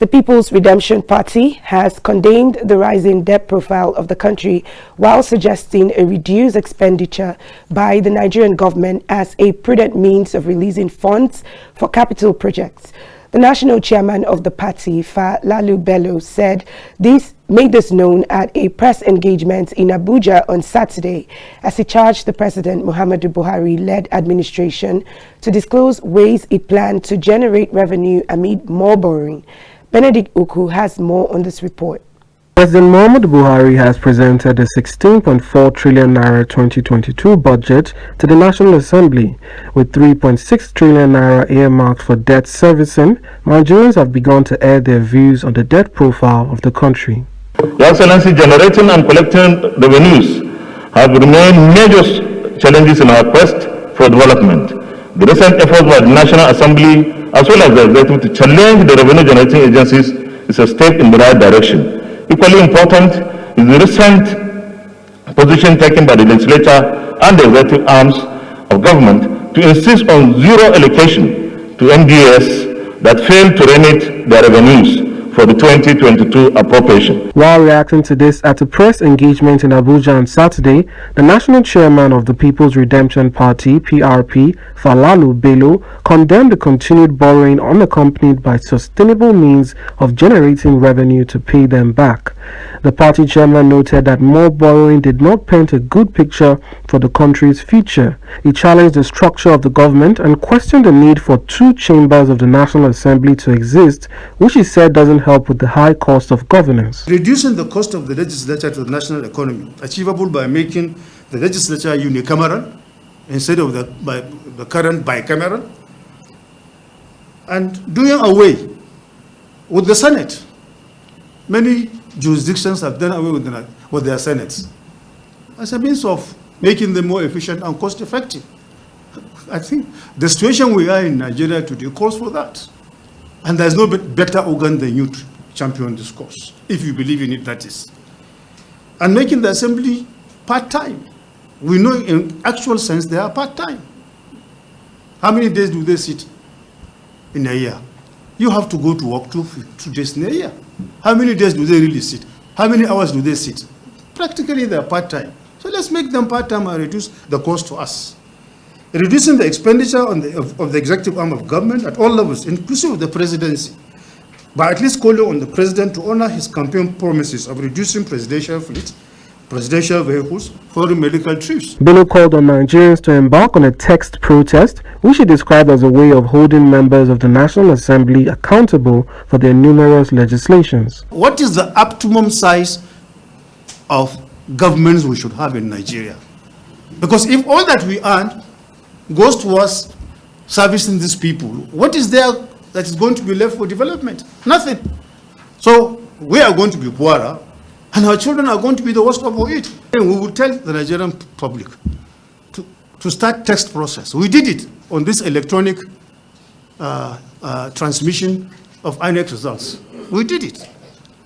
The People's Redemption Party has condemned the rising debt profile of the country while suggesting a reduced expenditure by the Nigerian government as a prudent means of releasing funds for capital projects. The national chairman of the party, Falalu Bello, made this known at a press engagement in Abuja on Saturday as he charged the President Muhammadu Buhari-led administration to disclose ways it planned to generate revenue amid more borrowing. Benedict Uku has more on this report. President Muhammadu Buhari has presented the 16.4 trillion naira 2022 budget to the National Assembly. With 3.6 trillion naira earmarked for debt servicing, Nigerians have begun to air their views on the debt profile of the country. Your Excellency, generating and collecting revenues have remained major challenges in our quest for development. The recent efforts by the National Assembly as well as the Executive to challenge the revenue generating agencies is a step in the right direction. Equally important is the recent position taken by the legislature and the executive arms of government to insist on zero allocation to NDS that failed to remit their revenues for the 2022 appropriation. While reacting to this at a press engagement in Abuja on Saturday, the national chairman of the People's Redemption Party, PRP, Falalu Bello, condemned the continued borrowing unaccompanied by sustainable means of generating revenue to pay them back. The party chairman noted that more borrowing did not paint a good picture for the country's future. He challenged the structure of the government and questioned the need for two chambers of the National Assembly to exist, which he said doesn't help with the high cost of governance. Reducing the cost of the legislature to the national economy, achievable by making the legislature unicameral instead of the current bicameral, and doing away with the Senate. Many jurisdictions have done away with their senates as a means of making them more efficient and cost effective. I think the situation we are in Nigeria today calls for that. And there's no better organ than you to champion this cause, if you believe in it, that is. And making the assembly part-time. We know in actual sense they are part-time. How many days do they sit in a year? You have to go to work 2 days in a year. How many days do they really sit? How many hours do they sit? Practically they're part-time. So let's make them part-time and reduce the cost to us. Reducing the expenditure of the executive arm of government at all levels, inclusive of the presidency, by at least calling on the president to honor his campaign promises of reducing presidential fleet, presidential vehicles, foreign medical trips. Bello called on Nigerians to embark on a text protest, which he described as a way of holding members of the National Assembly accountable for their numerous legislations. What is the optimum size of governments we should have in Nigeria? Because if all that we earn goes towards servicing these people, what is there that is going to be left for development? Nothing. So we are going to be poorer, and our children are going to be the worst of it. And we will tell the Nigerian public to start text process. We did it on this electronic transmission of INEC results. We did it.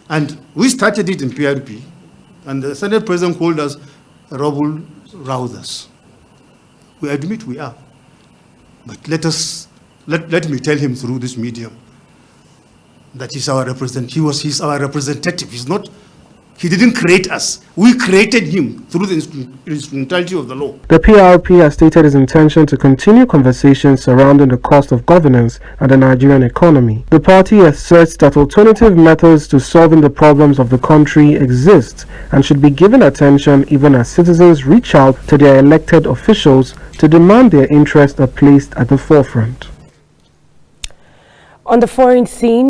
And we started it in PRP, and the Senate President called us rebel rousers. We admit we are. But let me tell him through this medium that he's our representative. He's our representative. He didn't create us. We created him through the instrumentality of the law. The PRP has stated its intention to continue conversations surrounding the cost of governance and the Nigerian economy. The party asserts that alternative methods to solving the problems of the country exist and should be given attention even as citizens reach out to their elected officials to demand their interests are placed at the forefront. On the foreign scene,